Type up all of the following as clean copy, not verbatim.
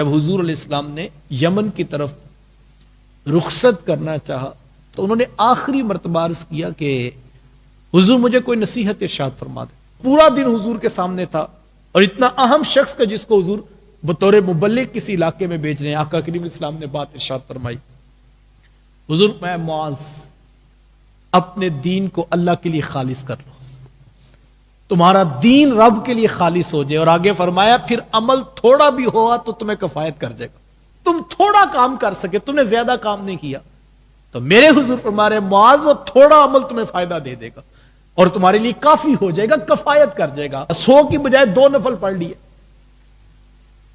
جب حضور علیہ السلام نے یمن کی طرف رخصت کرنا چاہا تو انہوں نے آخری مرتبہ عرض کیا کہ حضور مجھے کوئی نصیحت ارشاد فرما دے. پورا دن حضور کے سامنے تھا اور اتنا اہم شخص کا جس کو حضور بطور مبلغ کسی علاقے میں بھیج رہے ہیں. آقا کریم علیہ السلام نے بات ارشاد فرمائی. حضور میں معاذ اپنے دین کو اللہ کے لیے خالص کر لو, تمہارا دین رب کے لیے خالص ہو جائے. اور آگے فرمایا پھر عمل تھوڑا بھی ہوا تو تمہیں کفایت کر جائے گا. تم تھوڑا کام کر سکے, تم نے زیادہ کام نہیں کیا, تو میرے حضور فرما رہے معاذ وہ تھوڑا عمل تمہیں فائدہ دے دے گا اور تمہارے لیے کافی ہو جائے گا, کفایت کر جائے گا. 100 کی بجائے 2 نفل پڑھ لیے,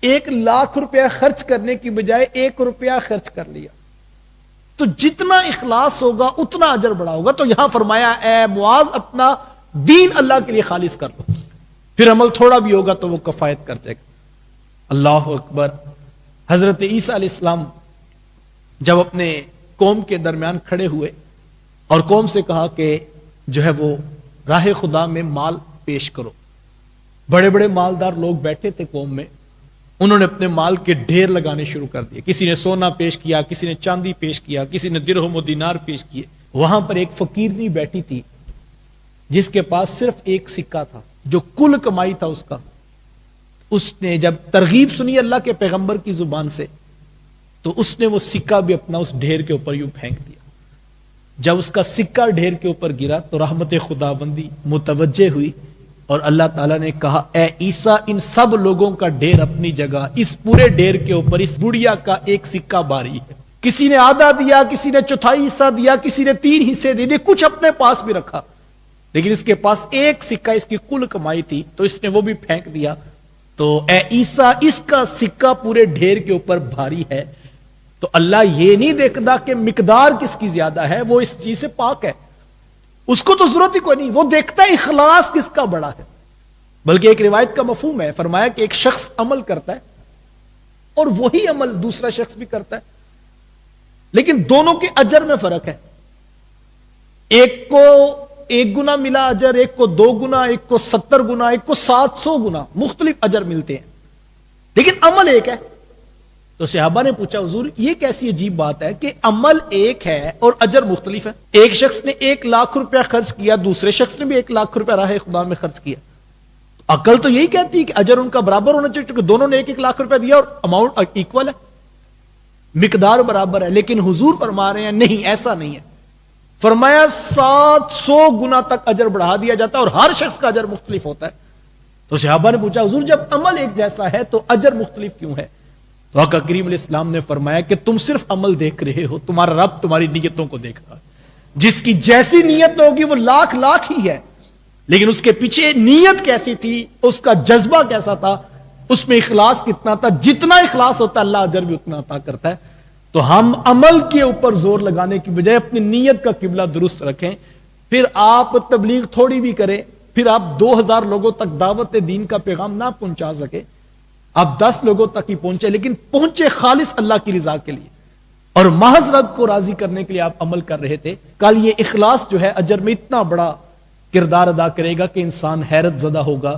1,00,000 روپیہ خرچ کرنے کی بجائے 1 روپیہ خرچ کر لیا, تو جتنا اخلاص ہوگا اتنا اجر بڑا ہوگا. تو یہاں فرمایا اے معاذ اپنا دین اللہ کے لیے خالص کر لو, پھر عمل تھوڑا بھی ہوگا تو وہ کفایت کر جائے گا. اللہ اکبر. حضرت عیسیٰ علیہ السلام جب اپنے قوم کے درمیان کھڑے ہوئے اور قوم سے کہا کہ جو ہے وہ راہ خدا میں مال پیش کرو, بڑے بڑے مالدار لوگ بیٹھے تھے قوم میں, انہوں نے اپنے مال کے ڈھیر لگانے شروع کر دیے. کسی نے سونا پیش کیا, کسی نے چاندی پیش کیا, کسی نے درہم و دینار پیش کیے. وہاں پر ایک فقیرنی بیٹھی تھی جس کے پاس صرف ایک سکہ تھا جو کل کمائی تھا اس کا. اس نے جب ترغیب سنی اللہ کے پیغمبر کی زبان سے تو اس نے وہ سکہ بھی اپنا اس ڈھیر کے اوپر یوں پھینک دیا. جب اس کا سکہ ڈھیر کے اوپر گرا تو رحمت خداوندی متوجہ ہوئی اور اللہ تعالیٰ نے کہا اے عیسیٰ ان سب لوگوں کا ڈھیر اپنی جگہ, اس پورے ڈھیر کے اوپر اس بڑھیا کا ایک سکہ باری ہے. کسی نے آدھا دیا, کسی نے چوتھائی حصہ دیا, کسی نے 3 حصے دے دیے, کچھ اپنے پاس بھی رکھا, لیکن اس کے پاس ایک سکہ اس کی کل کمائی تھی تو اس نے وہ بھی پھینک دیا. تو اے عیسیٰ اس کا سکہ پورے ڈھیر کے اوپر بھاری ہے, تو اللہ یہ نہیں دیکھتا کہ مقدار کس کی زیادہ ہے, وہ اس چیز سے پاک ہے, اس کو تو ضرورت ہی کوئی نہیں, وہ دیکھتا ہے اخلاص کس کا بڑا ہے. بلکہ ایک روایت کا مفہوم ہے, فرمایا کہ ایک شخص عمل کرتا ہے اور وہی عمل دوسرا شخص بھی کرتا ہے, لیکن دونوں کے اجر میں فرق ہے. ایک کو 1 گنا ملا اجر, ایک کو 2 گنا, ایک کو 70 گنا, ایک کو 700 گنا, مختلف اجر ملتے ہیں, لیکن عمل ایک ہے. تو صحابہ نے پوچھا حضور یہ کیسی عجیب بات ہے کہ عمل ایک ہے اور اجر مختلف ہے. ایک شخص نے 1,00,000 روپیہ خرچ کیا, دوسرے شخص نے بھی 1,00,000 روپیہ راہ خدا میں خرچ کیا. عقل تو یہی کہتی ہے کہ اجر ان کا برابر ہونا چاہیے, چونکہ دونوں نے 1,00,000 روپیہ دیا اور اماؤنٹ ایکول ہے, مقدار برابر ہے. لیکن حضور فرما رہے ہیں نہیں, ایسا نہیں ہے. فرمایا 700 گنا تک اجر بڑھا دیا جاتا ہے اور ہر شخص کا اجر مختلف ہوتا ہے. تو صحابہ نے پوچھا حضور جب عمل ایک جیسا ہے تو اجر مختلف کیوں ہے؟ تو آقا کریم علیہ السلام نے فرمایا کہ تم صرف عمل دیکھ رہے ہو, تمہارا رب تمہاری نیتوں کو دیکھ رہا ہے. جس کی جیسی نیت ہوگی وہ لاکھ ہی ہے, لیکن اس کے پیچھے نیت کیسی تھی, اس کا جذبہ کیسا تھا, اس میں اخلاص کتنا تھا. جتنا اخلاص ہوتا ہے اللہ اجر بھی اتنا عطا کرتا ہے. تو ہم عمل کے اوپر زور لگانے کی بجائے اپنی نیت کا قبلہ درست رکھیں. پھر آپ تبلیغ تھوڑی بھی کریں, پھر آپ 2000 لوگوں تک دعوت دین کا پیغام نہ پہنچا سکے, آپ 10 لوگوں تک ہی پہنچے, لیکن پہنچے خالص اللہ کی رضا کے لیے اور محض رب کو راضی کرنے کے لیے آپ عمل کر رہے تھے. کل یہ اخلاص جو ہے اجر میں اتنا بڑا کردار ادا کرے گا کہ انسان حیرت زدہ ہوگا